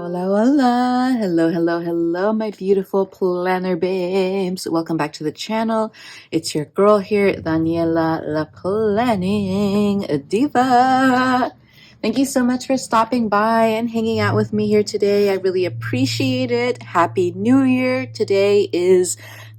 Hola, hola. Hello, hello, hello, my beautiful planner babes. Welcome back to the channel. It's your girl here, Daniela, la planning diva. Thank you so much for stopping by and hanging out with me here today. I really appreciate it. Happy New Year. Today is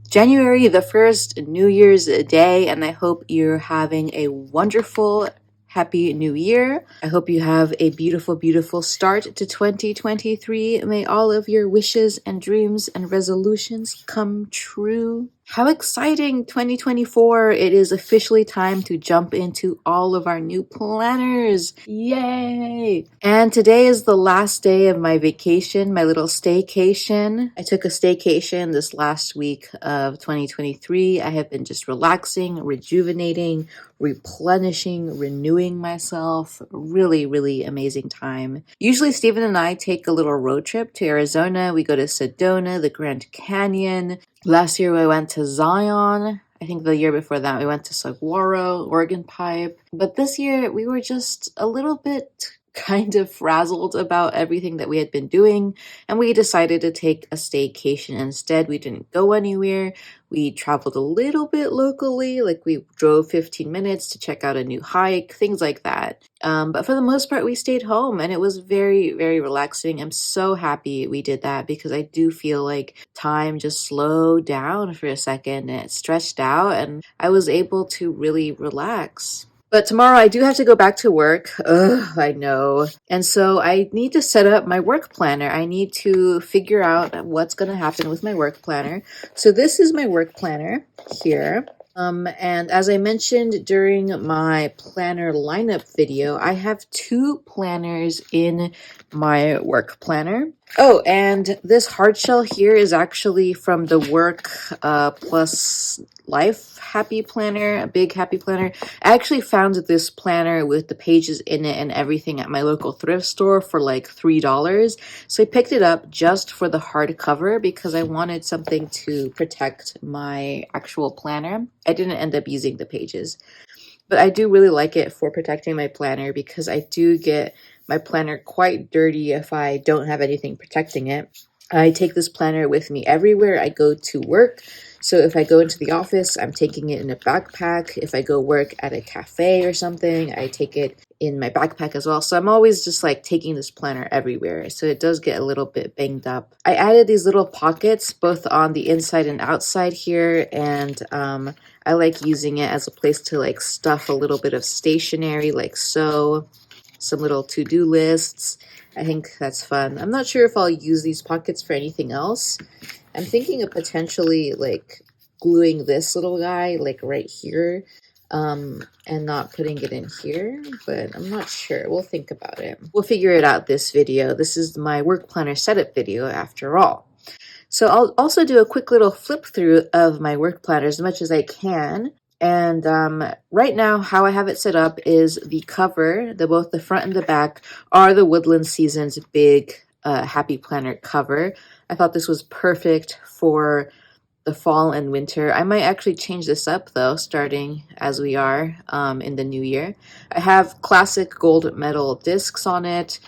January the 1st, New Year's Day, and I hope you're having a wonderful Happy New Year. I hope you have a beautiful, beautiful start to 2023. May all of your wishes and dreams and resolutions come true. How exciting, 2024. It is officially time to jump into all of our new planners. Yay! And today is the last day of my vacation, my little staycation. I took a staycation this last week of 2023. I have been just relaxing, rejuvenating, replenishing, renewing myself. Really, really amazing time. Usually Stephen and I take a little road trip to Arizona. We go to Sedona, the Grand Canyon. Last year we went to Zion. I think the year before that we went to Saguaro, Oregon Pipe. But this year we were just a little bit kind of frazzled about everything that we had been doing, and we decided to take a staycation instead. We didn't go anywhere. We traveled a little bit locally, like we drove 15 minutes to check out a new hike, things like that. But for the most part, we stayed home, and it was very, very relaxing. I'm so happy we did that because I do feel like time just slowed down for a second and it stretched out, and I was able to really relax. But tomorrow I do have to go back to work. Ugh, I know. And so I need to set up my work planner. I need to figure out what's going to happen with my work planner. So this is my work planner here. And as I mentioned during my planner lineup video, I have two planners in my work planner. Oh, and this hard shell here is actually from the Work Plus Life Happy Planner, a big happy planner. I actually found this planner with the pages in it and everything at my local thrift store for like $3. So I picked it up just for the hardcover because I wanted something to protect my actual planner. I didn't end up using the pages, but I do really like it for protecting my planner because I do get my planner quite dirty if I don't have anything protecting it. I take this planner with me everywhere I go to work. So if I go into the office, I'm taking it in a backpack. If I go work at a cafe or something, I take it in my backpack as well. So I'm always just like taking this planner everywhere. So it does get a little bit banged up. I added these little pockets both on the inside and outside here. And I like using it as a place to like stuff a little bit of stationery like so. Some little to-do lists. I think that's fun. I'm not sure if I'll use these pockets for anything else. I'm thinking of potentially like gluing this little guy like right here and not putting it in here, but I'm not sure. We'll think about it. We'll figure it out this video. This is my work planner setup video after all. So I'll also do a quick little flip through of my work planner as much as I can. And right now, how I have it set up is the cover, both the front and the back, are the Woodland Seasons big Happy Planner cover. I thought this was perfect for the fall and winter. I might actually change this up though, starting as we are in the new year. I have classic gold medal discs on it.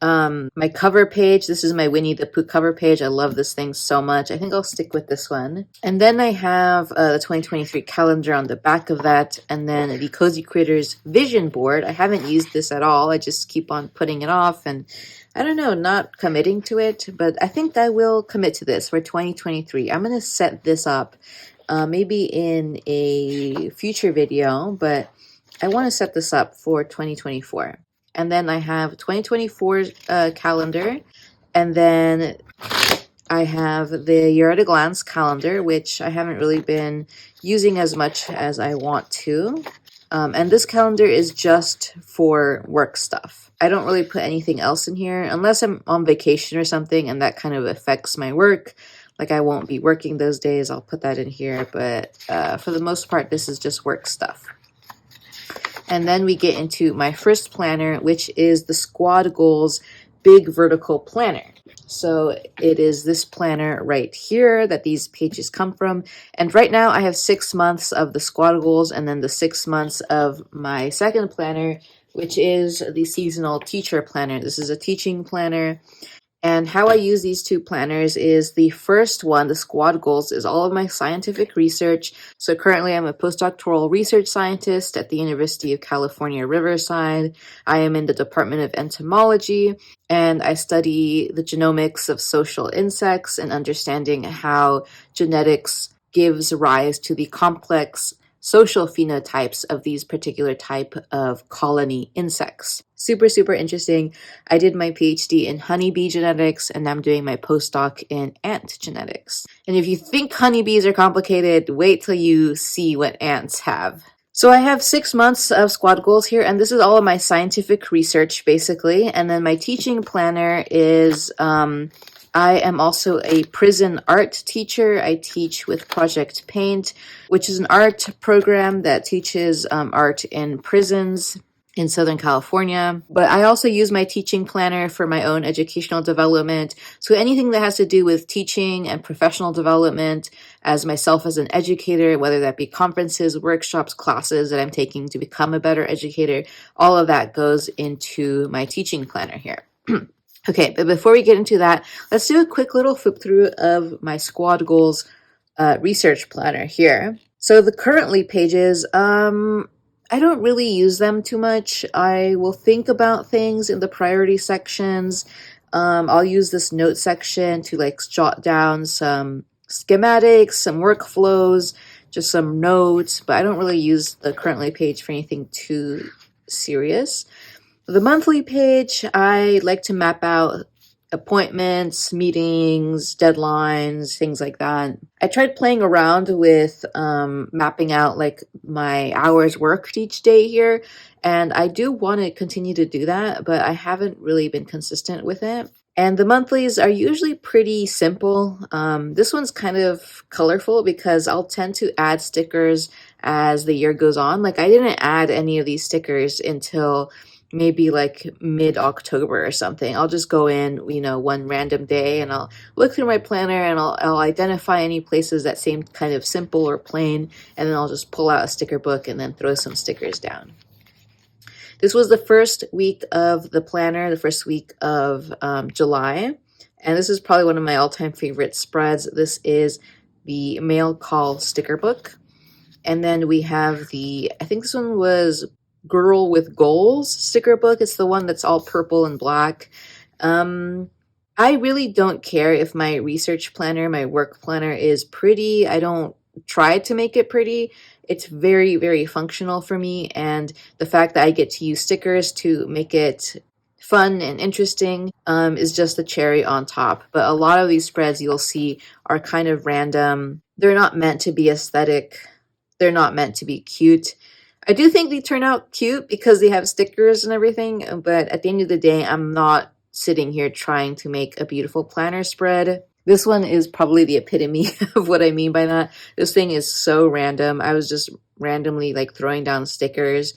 My cover page, this is my Winnie the Pooh cover page. I love this thing so much. I think I'll stick with this one. And then I have the 2023 calendar on the back of that. And then the Cozy Critters vision board. I haven't used this at all. I just keep on putting it off and I don't know, not committing to it. But I think I will commit to this for 2023. I'm going to set this up maybe in a future video, but I want to set this up for 2024. And then I have 2024 calendar, and then I have the Year at a Glance calendar, which I haven't really been using as much as I want to. And this calendar is just for work stuff. I don't really put anything else in here unless I'm on vacation or something, and that kind of affects my work. Like I won't be working those days, I'll put that in here. But for the most part, this is just work stuff. And then we get into my first planner, which is the Squad Goals Big Vertical Planner. So it is this planner right here that these pages come from. And right now I have 6 months of the Squad Goals and then the 6 months of my second planner, which is the Seasonal Teacher Planner. This is a teaching planner. And how I use these two planners is the first one, the squad goals, is all of my scientific research. So currently I'm a postdoctoral research scientist at the University of California, Riverside. I am in the Department of Entomology, and I study the genomics of social insects and understanding how genetics gives rise to the complex social phenotypes of these particular type of colony insects. Super, super interesting. I did my PhD in honeybee genetics, and I'm doing my postdoc in ant genetics. And if you think honeybees are complicated, wait till you see what ants have. So I have 6 months of squad goals here, and this is all of my scientific research, basically. And then my teaching planner is I am also a prison art teacher. I teach with Project Paint, which is an art program that teaches art in prisons in Southern California. But I also use my teaching planner for my own educational development. So anything that has to do with teaching and professional development as myself as an educator, whether that be conferences, workshops, classes that I'm taking to become a better educator, all of that goes into my teaching planner here. Okay, but before we get into that, let's do a quick little flip through of my squad goals research planner here. So the currently pages, I don't really use them too much. I will think about things in the priority sections. I'll use this note section to like jot down some schematics, some workflows, just some notes, but I don't really use the currently page for anything too serious. The monthly page, I like to map out appointments, meetings, deadlines, things like that. I tried playing around with mapping out like my hours worked each day here, and I do want to continue to do that, but I haven't really been consistent with it. And the monthlies are usually pretty simple. This one's kind of colorful because I'll tend to add stickers as the year goes on. Like I didn't add any of these stickers until maybe like mid-October or something. I'll just go in, one random day and I'll look through my planner and I'll identify any places that seem kind of simple or plain, and then I'll just pull out a sticker book and then throw some stickers down. This was the first week of the planner, the first week of July, and this is probably one of my all-time favorite spreads. This is the mail call sticker book. And then we have I think this one was Girl with Goals sticker book. It's the one that's all purple and black. I really don't care if my research planner, my work planner is pretty. I don't try to make it pretty. It's very, very functional for me. And the fact that I get to use stickers to make it fun and interesting is just the cherry on top. But a lot of these spreads you'll see are kind of random. They're not meant to be aesthetic. They're not meant to be cute. I do think they turn out cute because they have stickers and everything, but at the end of the day, I'm not sitting here trying to make a beautiful planner spread. This one is probably the epitome of what I mean by that. This thing is so random. I was just randomly like throwing down stickers.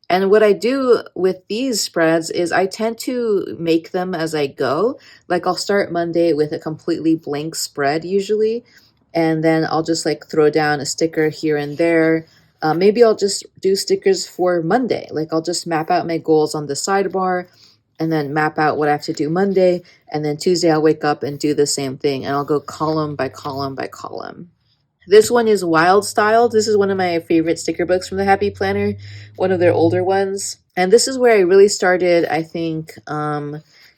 And what I do with these spreads is I tend to make them as I go. Like I'll start Monday with a completely blank spread usually, and then I'll just like throw down a sticker here and there. Maybe I'll just do stickers for Monday. Like I'll just map out my goals on the sidebar and then map out what I have to do Monday. And then Tuesday I'll wake up and do the same thing, and I'll go column by column by column. This one is Wild Styled. This is one of my favorite sticker books from the Happy Planner, one of their older ones. And this is where I really started, I think,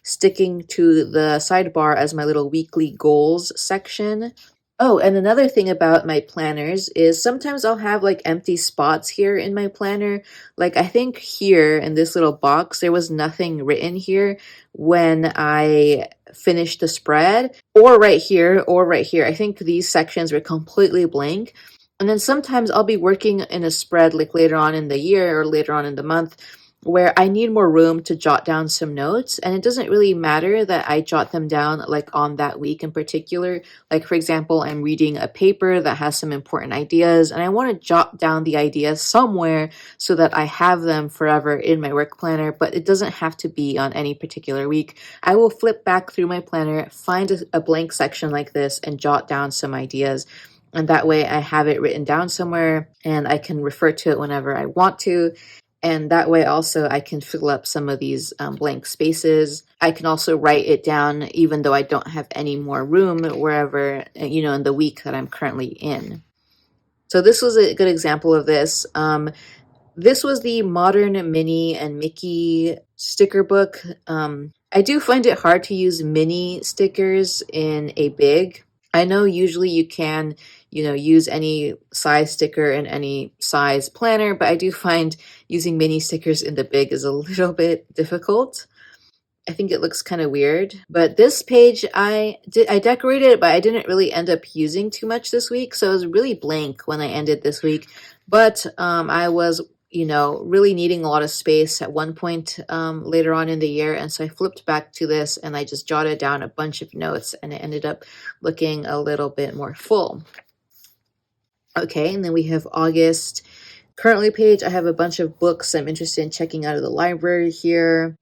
sticking to the sidebar as my little weekly goals section. Oh, and another thing about my planners is sometimes I'll have like empty spots here in my planner. Like I think here in this little box, there was nothing written here when I finished the spread, or right here, or right here. I think these sections were completely blank. And then sometimes I'll be working in a spread like later on in the year or later on in the month where I need more room to jot down some notes. And it doesn't really matter that I jot them down like on that week in particular. Like for example, I'm reading a paper that has some important ideas and I want to jot down the ideas somewhere so that I have them forever in my work planner, but it doesn't have to be on any particular week. I will flip back through my planner, find a blank section like this and jot down some ideas. And that way I have it written down somewhere and I can refer to it whenever I want to. And that way also I can fill up some of these blank spaces. I can also write it down even though I don't have any more room wherever, in the week that I'm currently in. So this was a good example of this. This was the Modern Minnie and Mickey sticker book. I do find it hard to use mini stickers in a big. I know usually you can, use any size sticker in any size planner, but I do find using mini stickers in the big is a little bit difficult. I think it looks kind of weird. But this page, I decorated it, but I didn't really end up using too much this week. So it was really blank when I ended this week. But I was, really needing a lot of space at one point later on in the year. And so I flipped back to this and I just jotted down a bunch of notes and it ended up looking a little bit more full. Okay, and then we have August. Currently page, I have a bunch of books I'm interested in checking out of the library here.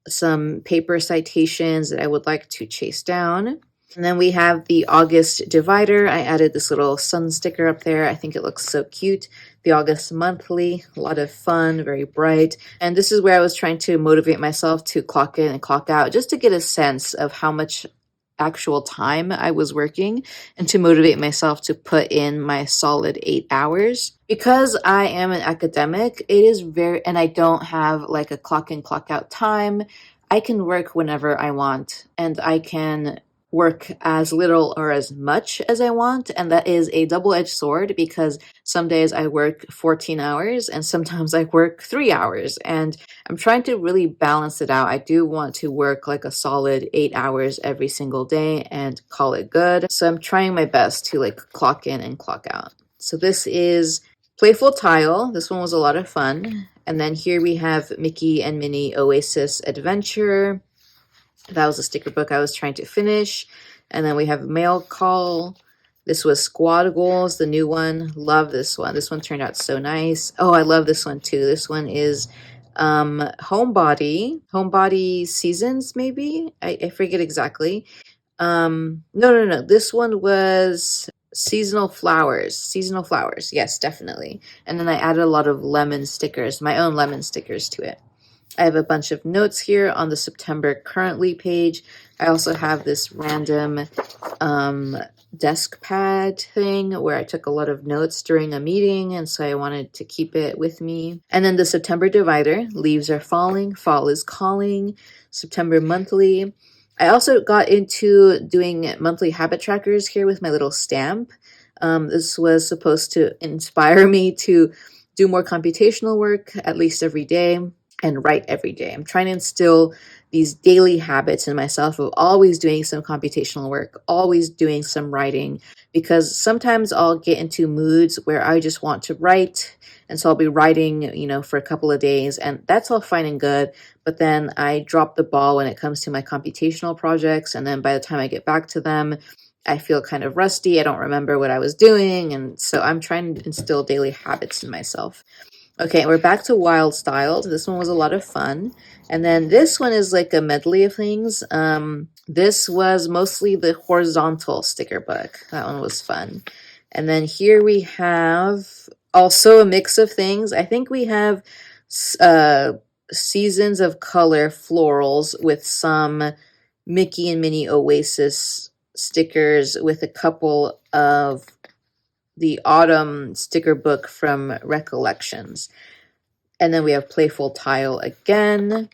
Some paper citations that I would like to chase down. And then we have the August divider. I added this little sun sticker up there. I think it looks so cute. The August monthly, a lot of fun, very bright. And this is where I was trying to motivate myself to clock in and clock out just to get a sense of how much actual time I was working and to motivate myself to put in my solid 8 hours. Because I am an academic, it is and I don't have like a clock in, clock out time. I can work whenever I want and I can work as little or as much as I want. And that is a double-edged sword because some days I work 14 hours and sometimes I work 3 hours. And I'm trying to really balance it out. I do want to work like a solid 8 hours every single day and call it good. So I'm trying my best to like clock in and clock out. So this is Playful Tile. This one was a lot of fun. And then here we have Mickey and Minnie Oasis Adventure. That was a sticker book I was trying to finish. And then we have Mail Call. This was Squad Goals, the new one. Love this one. This one turned out so nice. Oh, I love this one too. This one is Homebody Seasons, maybe? I forget exactly. No. This one was Seasonal Flowers. Yes, definitely. And then I added a lot of lemon stickers, my own lemon stickers to it. I have a bunch of notes here on the September currently page. I also have this random desk pad thing where I took a lot of notes during a meeting, and so I wanted to keep it with me. And then the September divider, Leaves Are Falling, Fall is Calling, September monthly. I also got into doing monthly habit trackers here with my little stamp. This was supposed to inspire me to do more computational work at least every day and write every day. I'm trying to instill these daily habits in myself of always doing some computational work, always doing some writing, because sometimes I'll get into moods where I just want to write. And so I'll be writing, for a couple of days, and that's all fine and good. But then I drop the ball when it comes to my computational projects. And then by the time I get back to them, I feel kind of rusty. I don't remember what I was doing. And so I'm trying to instill daily habits in myself. Okay, we're back to Wild Styled. This one was a lot of fun. And then this one is like a medley of things. This was mostly the horizontal sticker book. That one was fun. And then here we have also a mix of things. I think we have Seasons of Color florals with some Mickey and Minnie Oasis stickers with a couple of the autumn sticker book from Recollections. And then we have Playful Tile again.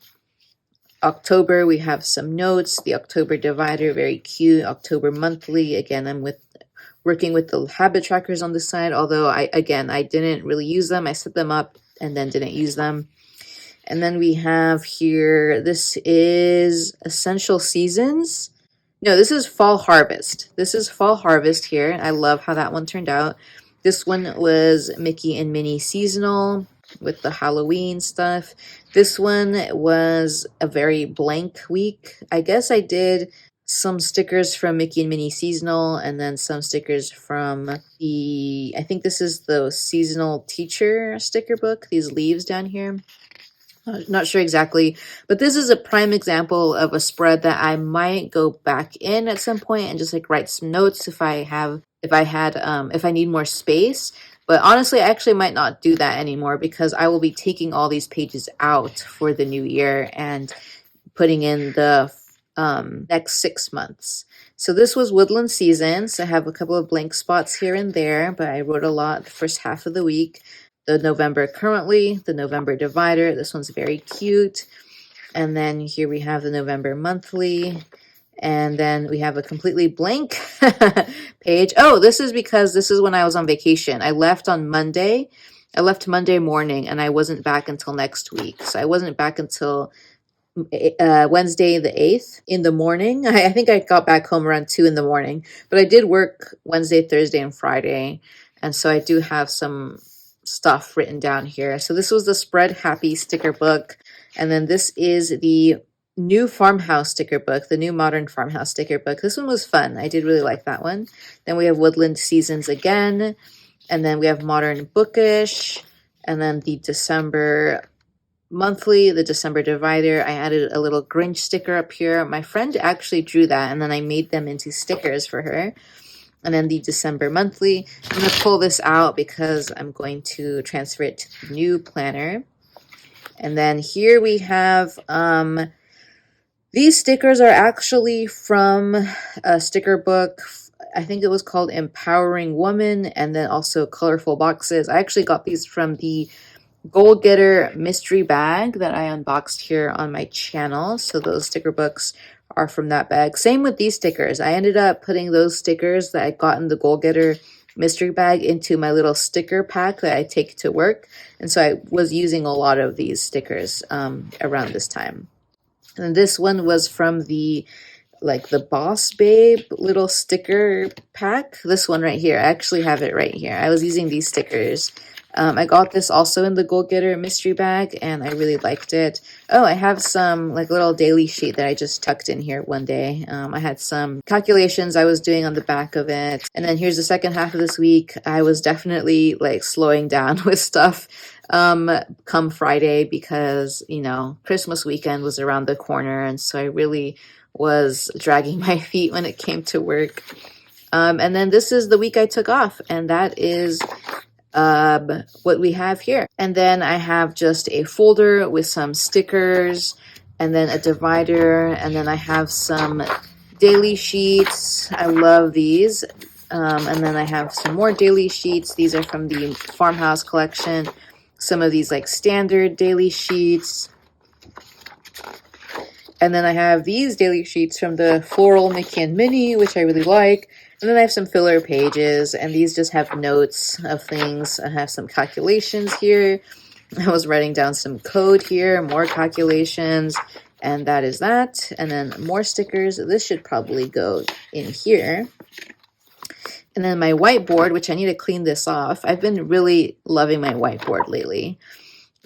October, we have some notes. The October divider, very cute. October monthly, again, I'm working with the habit trackers on the side, although I didn't really use them. I set them up and then didn't use them. And then we have here, this is Essential Seasons. No, this is Fall Harvest. This is Fall Harvest here. I love how that one turned out. This one was Mickey and Minnie Seasonal with the Halloween stuff. This one was a very blank week. I guess I did some stickers from Mickey and Minnie Seasonal and then some stickers from I think this is the Seasonal Teacher sticker book, these leaves down here. Not sure exactly, but this is a prime example of a spread that I might go back in at some point and just like write some notes if I need more space. But honestly, I actually might not do that anymore because I will be taking all these pages out for the new year and putting in the next 6 months. So this was Woodland Seasons. I have a couple of blank spots here and there, but I wrote a lot the first half of the week. The November Currently, the November Divider. This one's very cute. And then here we have the November Monthly. And then we have a completely blank page. Oh, this is because this is when I was on vacation. I left on Monday. I left Monday morning and I wasn't back until next week. So I wasn't back until Wednesday the 8th in the morning. I think I got back home around 2 in the morning, but I did work Wednesday, Thursday, and Friday. And so I do have some stuff written down here. So this was the Spread Happy sticker book. And then this is the new farmhouse sticker book, the new modern farmhouse sticker book. This one was fun. I did really like that one. Then we have Woodland Seasons again. And then we have Modern Bookish. And then the December Monthly, the December Divider. I added a little Grinch sticker up here. My friend actually drew that, and then I made them into stickers for her. And then the December Monthly. I'm going to pull this out because I'm going to transfer it to the new planner. And then here we have, these stickers are actually from a sticker book. I think it was called Empowering Woman, and then also Colorful Boxes. I actually got these from the Goal Getter mystery bag that I unboxed here on my channel. So those sticker books are from that bag. Same with these stickers. I ended up putting those stickers that I got in the Goal Getter mystery bag into my little sticker pack that I take to work. And so I was using a lot of these stickers around this time. And this one was from the Boss Babe little sticker pack. This one right here. I actually have it right here. I was using these stickers. I got this also in the Goal Getter mystery bag, and I really liked it. Oh, I have some little daily sheet that I just tucked in here one day. I had some calculations I was doing on the back of it. And then here's the second half of this week. I was definitely slowing down with stuff come Friday because, Christmas weekend was around the corner. And so I really was dragging my feet when it came to work. And then this is the week I took off, and that is what we have here. And then I have just a folder with some stickers and then a divider, and then I have some daily sheets. I love these. And then I have some more daily sheets. These are from the Farmhouse collection. Some of these standard daily sheets. And then I have these daily sheets from the Floral Mickey and Minnie, which I really like. And then I have some filler pages, and these just have notes of things. I have some calculations here. I was writing down some code here, more calculations, and that is that. And then more stickers. This should probably go in here. And then my whiteboard, which I need to clean this off. I've been really loving my whiteboard lately.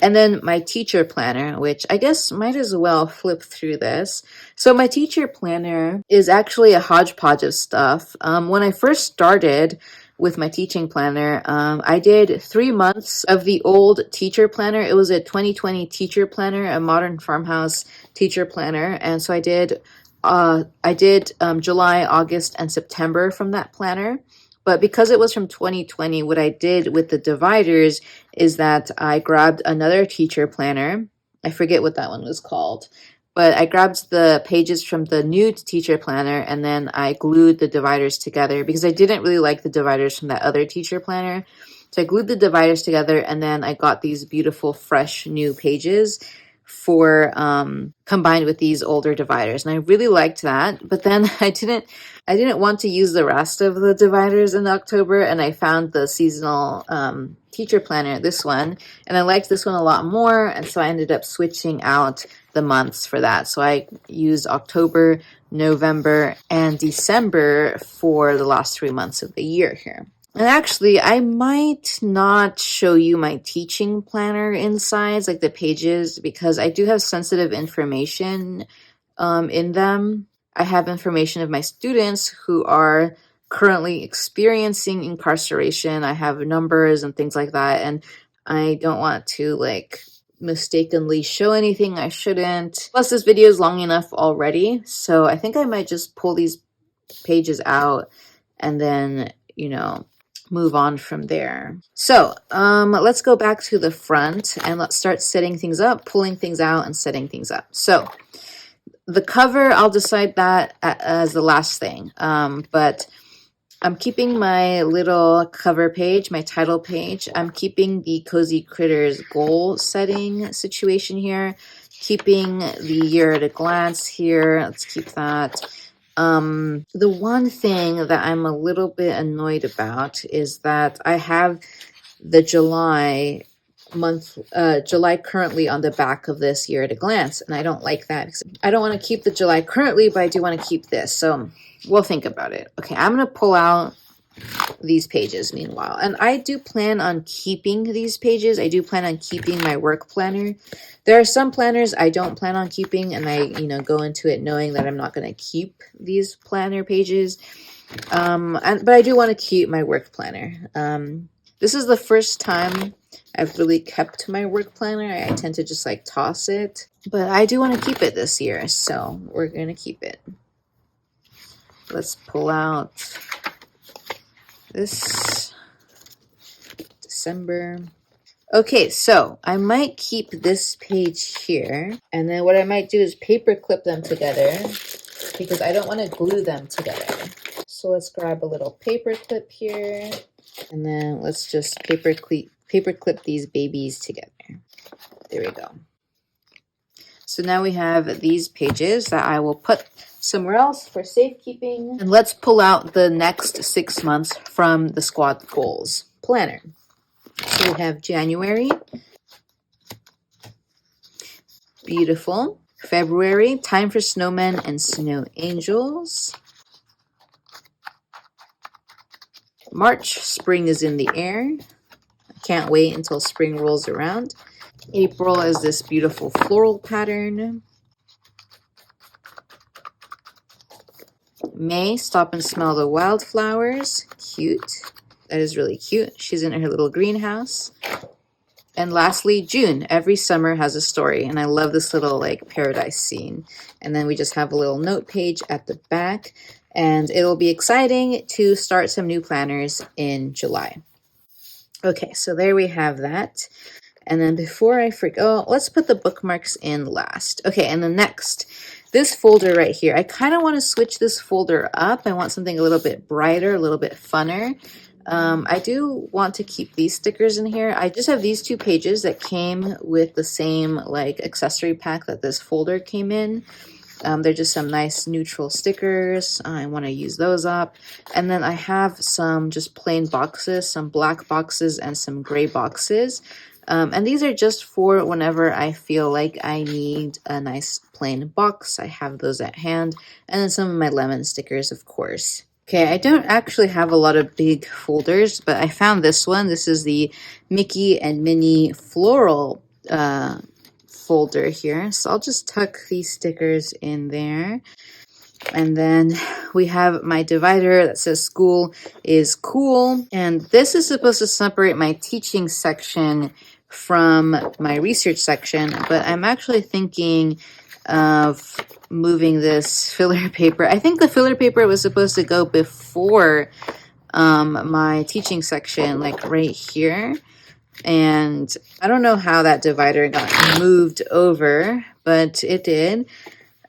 And then my teacher planner, which I guess might as well flip through this. So my teacher planner is actually a hodgepodge of stuff. When I first started with my teaching planner, I did 3 months of the old teacher planner. It was a 2020 teacher planner, a modern farmhouse teacher planner. And so I did July, August, and September from that planner. But because it was from 2020, what I did with the dividers is that I grabbed another teacher planner. I forget what that one was called. But I grabbed the pages from the new teacher planner, and then I glued the dividers together because I didn't really like the dividers from that other teacher planner. So I glued the dividers together, and then I got these beautiful, fresh, new pages for combined with these older dividers, and I really liked that. But then I didn't want to use the rest of the dividers in October, and I found the seasonal teacher planner, this one, and I liked this one a lot more, and so I ended up switching out the months for that. So I used October, November, and December for the last 3 months of the year here. And actually, I might not show you my teaching planner insides, the pages, because I do have sensitive information in them. I have information of my students who are currently experiencing incarceration. I have numbers and things like that, and I don't want to mistakenly show anything I shouldn't. Plus, this video is long enough already, so I think I might just pull these pages out and then, move on from there. So let's go back to the front and let's start setting things up, pulling things out and setting things up. So the cover, I'll decide that as the last thing, but I'm keeping my little cover page, my title page. I'm keeping the Cozy Critters goal setting situation here, keeping the year at a glance here. Let's keep that. The one thing that I'm a little bit annoyed about is that I have the July currently on the back of this year at a glance, and I don't like that. I don't want to keep the July currently, but I do want to keep this, so we'll think about it. Okay, I'm going to pull out these pages meanwhile, and I do plan on keeping these pages. I do plan on keeping my work planner. There are some planners I don't plan on keeping, and I go into it knowing that I'm not going to keep these planner pages, but I do want to keep my work planner. This is the first time I've really kept my work planner. I tend to just like toss it, but I do want to keep it this year, so we're going to keep it. Let's pull out this December. Okay, so I might keep this page here, and then what I might do is paper clip them together because I don't want to glue them together. So let's grab a little paper clip here, and then let's just paper clip these babies together. There we go. So now we have these pages that I will put somewhere else for safekeeping. And let's pull out the next 6 months from the Squad Goals Planner. So we have January. Beautiful. February, time for snowmen and snow angels. March, spring is in the air. Can't wait until spring rolls around. April is this beautiful floral pattern. May, stop and smell the wildflowers. Cute. That is really cute. She's in her little greenhouse. And lastly, June. Every summer has a story. And I love this little like paradise scene. And then we just have a little note page at the back. And it'll be exciting to start some new planners in July. Okay, so there we have that. And then before I forget, let's put the bookmarks in last. Okay, and then next, this folder right here. I kind of want to switch this folder up. I want something a little bit brighter, a little bit funner. I do want to keep these stickers in here. I just have these 2 pages that came with the same like accessory pack that this folder came in. They're just some nice neutral stickers. I want to use those up. And then I have some just plain boxes, some black boxes and some gray boxes. And these are just for whenever I feel like I need a nice plain box. I have those at hand. And then some of my lemon stickers, of course. Okay, I don't actually have a lot of big folders, but I found this one. This is the Mickey and Minnie floral folder here. So I'll just tuck these stickers in there. And then we have my divider that says school is cool. And this is supposed to separate my teaching section from my research section, but I'm actually thinking of moving this filler paper. I think the filler paper was supposed to go before my teaching section, like right here. And I don't know how that divider got moved over, but it did.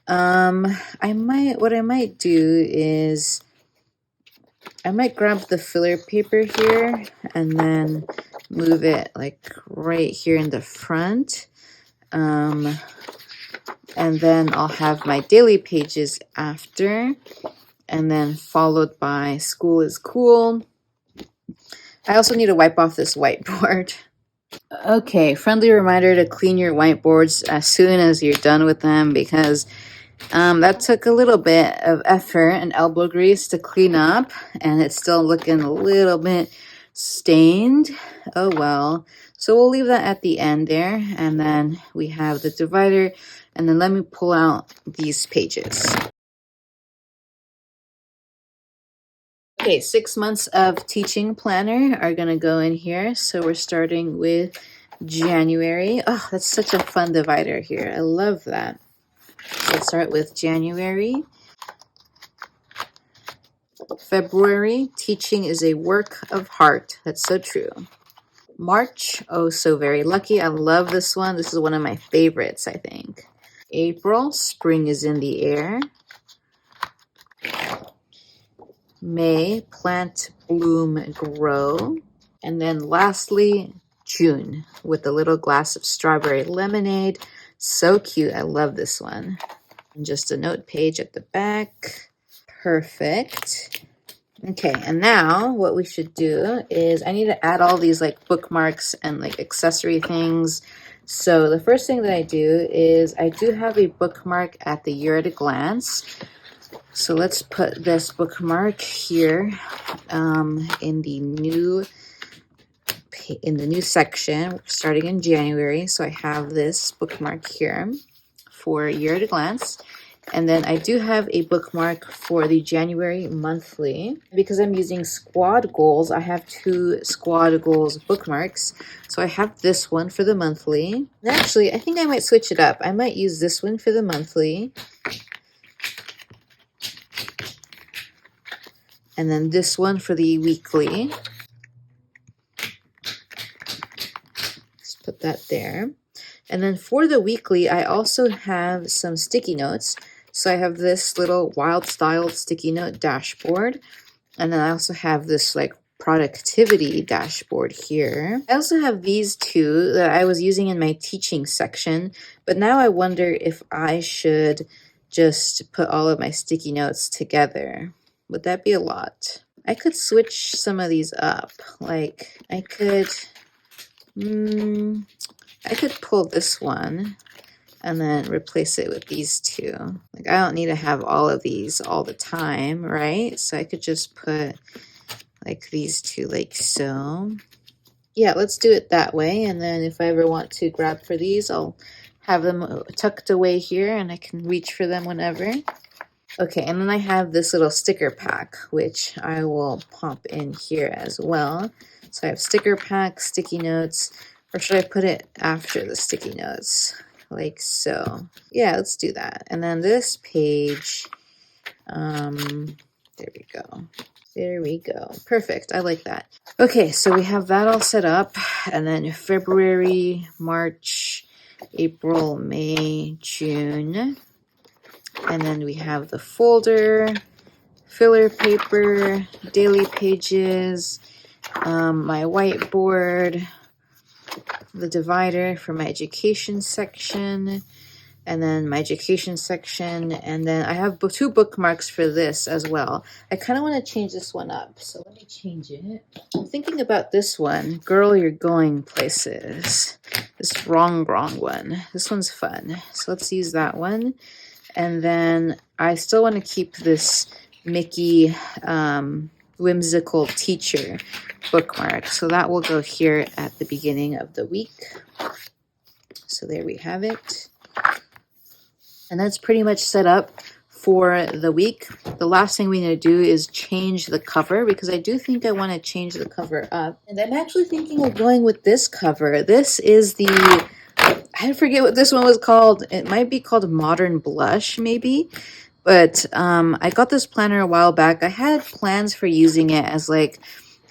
What I might do is I might grab the filler paper here and then move it like right here in the front. And then I'll have my daily pages after, and then followed by school is cool. I also need to wipe off this whiteboard. Okay, friendly reminder to clean your whiteboards as soon as you're done with them, because that took a little bit of effort and elbow grease to clean up, and it's still looking a little bit stained. Oh well. So we'll leave that at the end there, and then we have the divider, and then let me pull out these pages. Okay, 6 months of teaching planner are gonna go in here. So we're starting with January. Oh, that's such a fun divider here. I love that. So let's start with January, February, teaching is a work of heart. That's so true. March, oh, so very lucky. I love this one. This is one of my favorites, I think. April, spring is in the air. May, plant, bloom, grow. And then lastly, June, with a little glass of strawberry lemonade. So cute. I love this one. And just a note page at the back. Perfect. Okay, and now what we should do is I need to add all these like bookmarks and like accessory things. So the first thing that I do is I do have a bookmark at the year at a glance. So let's put this bookmark here in the new section starting in January. So I have this bookmark here for year at a glance. And then I do have a bookmark for the January monthly. Because I'm using squad goals, I have 2 squad goals bookmarks. So I have this one for the monthly. And actually, I think I might switch it up. I might use this one for the monthly. And then this one for the weekly. Just put that there. And then for the weekly, I also have some sticky notes. So I have this little wild style sticky note dashboard. And then I also have this like productivity dashboard here. I also have these 2 that I was using in my teaching section. But now I wonder if I should just put all of my sticky notes together. Would that be a lot? I could switch some of these up. Like I could pull this one and then replace it with these 2. Like I don't need to have all of these all the time, right? So I could just put like these 2 like so. Yeah, let's do it that way. And then if I ever want to grab for these, I'll have them tucked away here and I can reach for them whenever. Okay, and then I have this little sticker pack, which I will pop in here as well. So I have sticker pack, sticky notes, or should I put it after the sticky notes? Like so. Yeah, let's do that. And then this page, there we go. There we go. Perfect. I like that. Okay, so we have that all set up. And then February, March, April, May, June. And then we have the folder, filler paper, daily pages, my whiteboard, the divider for my education section, and then my education section, and then I have 2 bookmarks for this as well. I kind of want to change this one up, so let me change it. I'm thinking about this one, Girl, You're Going Places. This wrong one. This one's fun, so let's use that one. And then I still want to keep this Mickey whimsical teacher bookmark. So that will go here at the beginning of the week. So there we have it. And that's pretty much set up for the week. The last thing we need to do is change the cover because I do think I want to change the cover up. And I'm actually thinking of going with this cover. This is the... I forget what this one was called. It might be called Modern Blush, maybe. But I got this planner a while back. I had plans for using it as like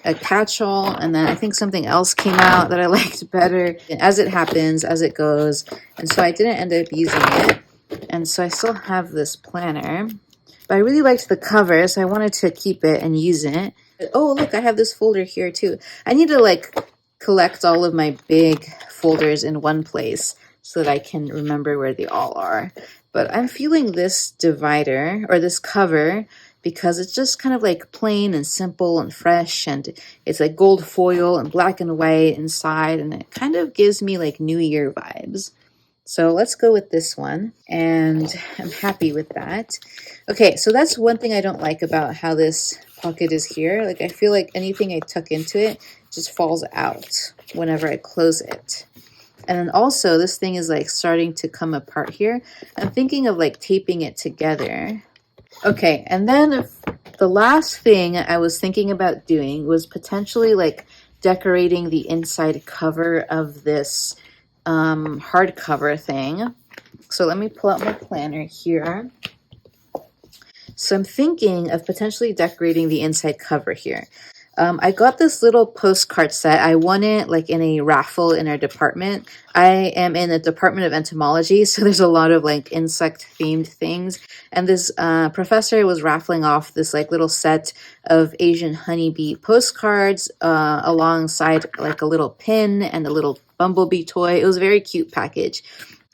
a catch-all, and then I think something else came out that I liked better. And as it happens, as it goes. And so I didn't end up using it. And so I still have this planner. But I really liked the cover, so I wanted to keep it and use it. But, oh, look, I have this folder here too. I need to like collect all of my big folders in one place so that I can remember where they all are. But I'm feeling this divider or this cover because it's just kind of like plain and simple and fresh, and it's like gold foil and black and white inside, and it kind of gives me like New Year vibes. So let's go with this one, and I'm happy with that. Okay, so that's one thing I don't like about how this pocket is here. Like I feel like anything I tuck into it just falls out whenever I close it. And then also this thing is like starting to come apart here. I'm thinking of like taping it together. Okay, and then the last thing I was thinking about doing was potentially like decorating the inside cover of this hardcover thing. So let me pull out my planner here. So I'm thinking of potentially decorating the inside cover here. I got this little postcard set. I won it like in a raffle in our department. I am in the Department of Entomology, so there's a lot of like insect themed things. And this professor was raffling off this like little set of Asian honeybee postcards alongside like a little pin and a little bumblebee toy. It was a very cute package.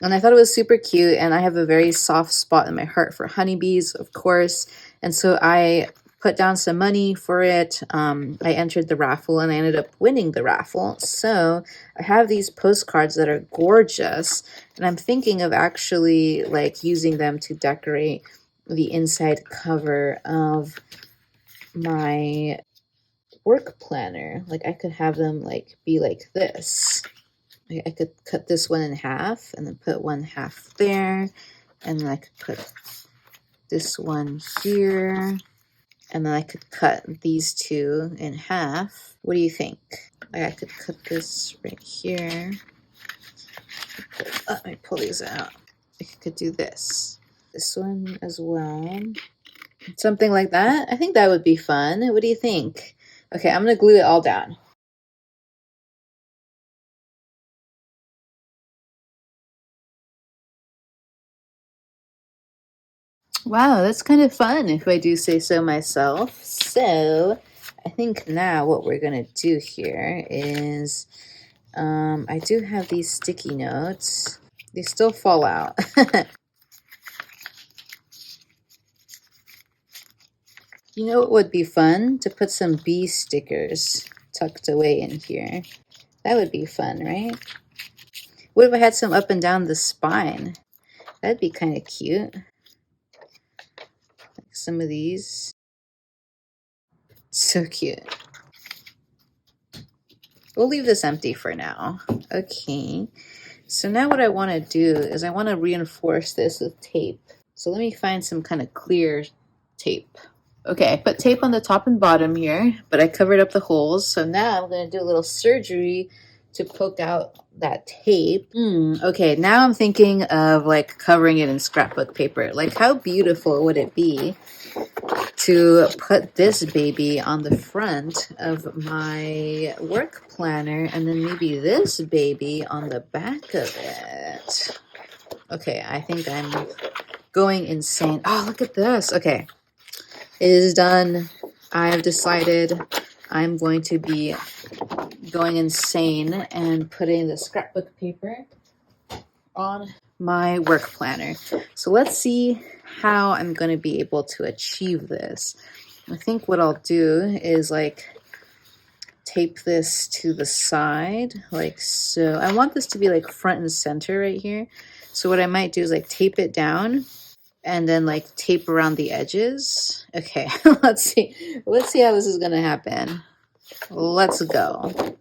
And I thought it was super cute, and I have a very soft spot in my heart for honeybees, of course. And so I put down some money for it. I entered the raffle and I ended up winning the raffle. So I have these postcards that are gorgeous, and I'm thinking of actually like using them to decorate the inside cover of my work planner. Like I could have them like be like this. I could cut this one in half and then put one half there, and then I could put this one here, and then I could cut these two in half. What do you think? I could cut this right here. Let me pull these out. I could do this one as well, something like that. I think that would be fun. What do you think? Okay, I'm gonna glue it all down. Wow, that's kind of fun if I do say so myself. So I think now what we're gonna do here is I do have these sticky notes. They still fall out. You know what would be fun? To put some bee stickers tucked away in here. That would be fun, right? What if I had some up and down the spine? That'd be kind of cute. Like some of these. So cute. We'll leave this empty for now. Okay. So now what I want to do is I want to reinforce this with tape. So let me find some kind of clear tape. Okay, I put tape on the top and bottom here, but I covered up the holes. So now I'm going to do a little surgery to poke out that tape. Okay, now I'm thinking of like covering it in scrapbook paper. Like how beautiful would it be to put this baby on the front of my work planner, and then maybe this baby on the back of it. Okay, I think I'm going insane. Oh, look at this. Okay, it is done. I've decided I'm going to be going insane and putting the scrapbook paper on my work planner. So let's see how I'm going to be able to achieve this. I think what I'll do is like tape this to the side like so. I want this to be like front and center right here. So what I might do is like tape it down and then like tape around the edges. Okay, let's see how this is going to happen. Let's go.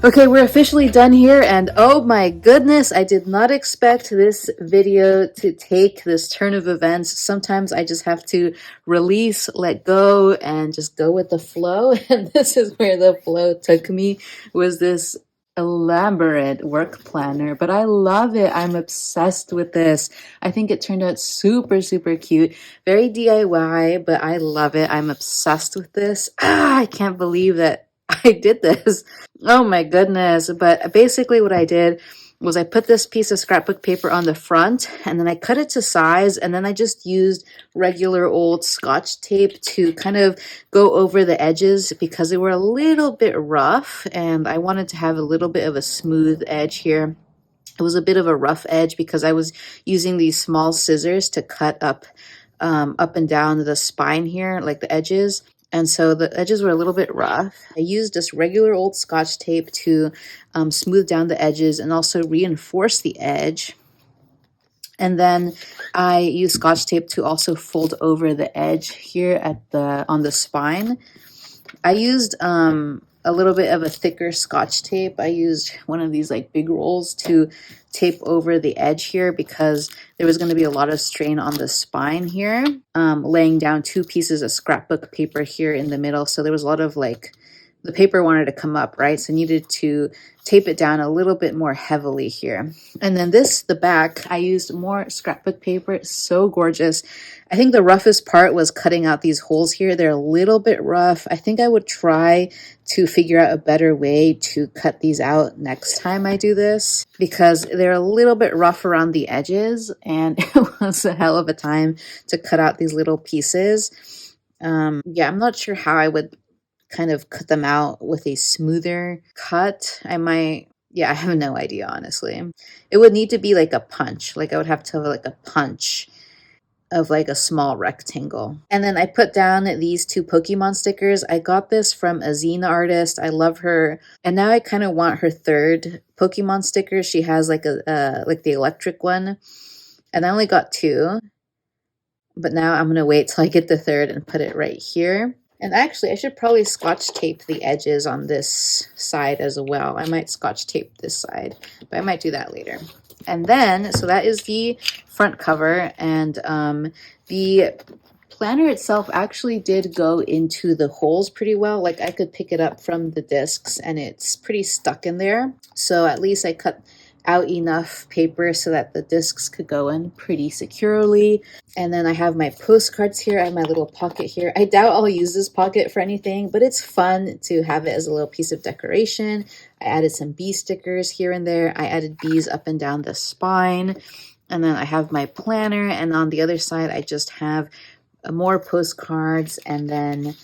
Okay, we're officially done here, and oh my goodness, I did not expect this video to take this turn of events. Sometimes I just have to release, let go, and just go with the flow, and this is where the flow took me, was this elaborate work planner, but I love it. I'm obsessed with this. I think it turned out super, super cute. Very DIY, but I love it. I'm obsessed with this. I can't believe that I did this. Oh my goodness. But basically what I did was I put this piece of scrapbook paper on the front and then I cut it to size, and then I just used regular old Scotch tape to kind of go over the edges because they were a little bit rough and I wanted to have a little bit of a smooth edge here. It was a bit of a rough edge because I was using these small scissors to cut up and down the spine here, like the edges. And so the edges were a little bit rough. I used just regular old Scotch tape to smooth down the edges and also reinforce the edge. And then I used Scotch tape to also fold over the edge here at on the spine. I used a little bit of a thicker Scotch tape. I used one of these like big rolls to tape over the edge here because there was going to be a lot of strain on the spine here, laying down 2 pieces of scrapbook paper here in the middle. So there was a lot of like, the paper wanted to come up, right? So I needed to tape it down a little bit more heavily here. And then the back, I used more scrapbook paper. It's so gorgeous. I think the roughest part was cutting out these holes here. They're a little bit rough. I think I would try to figure out a better way to cut these out next time I do this because they're a little bit rough around the edges and it was a hell of a time to cut out these little pieces. Yeah, I'm not sure how I would kind of cut them out with a smoother cut. Yeah, I have no idea, honestly. It would need to be like a punch. Like I would have to have like a punch of like a small rectangle. And then I put down these 2 Pokemon stickers. I got this from a zine artist. I love her. And now I kind of want her 3rd Pokemon sticker. She has like like the electric one. And I only got 2. But now I'm going to wait till I get the 3rd and put it right here. And actually, I should probably Scotch tape the edges on this side as well. I might Scotch tape this side, but I might do that later. And then, so that is the front cover, and the planner itself actually did go into the holes pretty well. Like I could pick it up from the discs and it's pretty stuck in there. So at least I cut out enough paper so that the discs could go in pretty securely. And then I have my postcards here. I have my little pocket here. I doubt I'll use this pocket for anything, but it's fun to have it as a little piece of decoration. I added some bee stickers here and there. I added bees up and down the spine. And then I have my planner, and on the other side I just have more postcards and then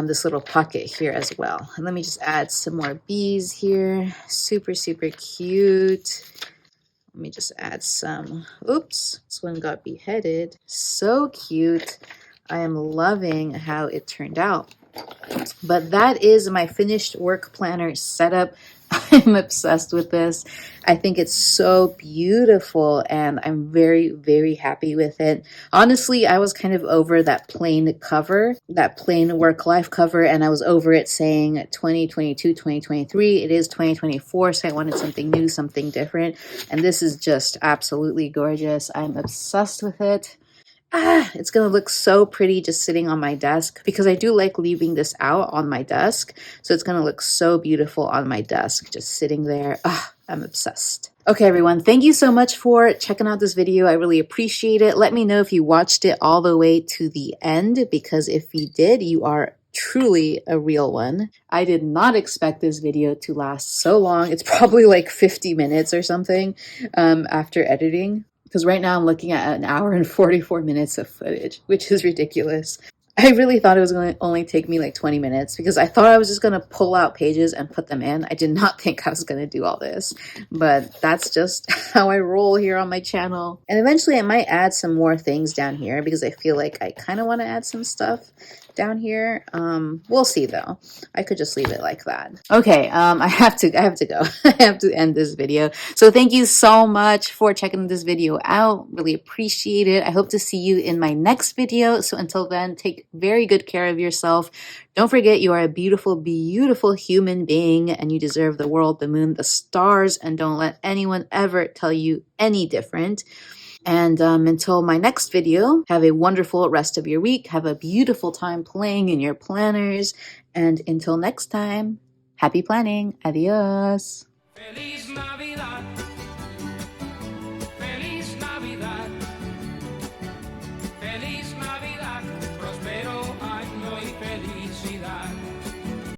this little pocket here as well. And let me just add some more bees here. Super, super cute. Let me just add some. Oops, this one got beheaded. So cute. I am loving how it turned out. But that is my finished work planner setup. I'm obsessed with this. I think it's so beautiful and I'm very, very happy with it. Honestly, I was kind of over that plain cover, that plain work life cover, and I was over it saying 2022, 2023. It is 2024, so I wanted something new, something different. And this is just absolutely gorgeous. I'm obsessed with it. It's gonna look so pretty just sitting on my desk because I do like leaving this out on my desk. So it's gonna look so beautiful on my desk, just sitting there. I'm obsessed. Okay, everyone, thank you so much for checking out this video. I really appreciate it. Let me know if you watched it all the way to the end, because if you did, you are truly a real one. I did not expect this video to last so long. It's probably like 50 minutes or something after editing. Because right now I'm looking at 1 hour and 44 minutes of footage, which is ridiculous. I really thought it was going to only take me like 20 minutes because I thought I was just going to pull out pages and put them in. I did not think I was going to do all this, but that's just how I roll here on my channel. And eventually I might add some more things down here because I feel like I kind of want to add some stuff down here. We'll see though. I could just leave it like that. Okay, I have to go. I have to end this video. So thank you so much for checking this video out. Really appreciate it. I hope to see you in my next video. So until then, take very good care of yourself. Don't forget you are a beautiful, beautiful human being and you deserve the world, the moon, the stars, and don't let anyone ever tell you any different. And until my next video, have a wonderful rest of your week. Have a beautiful time playing in your planners. And until next time, happy planning. Adios.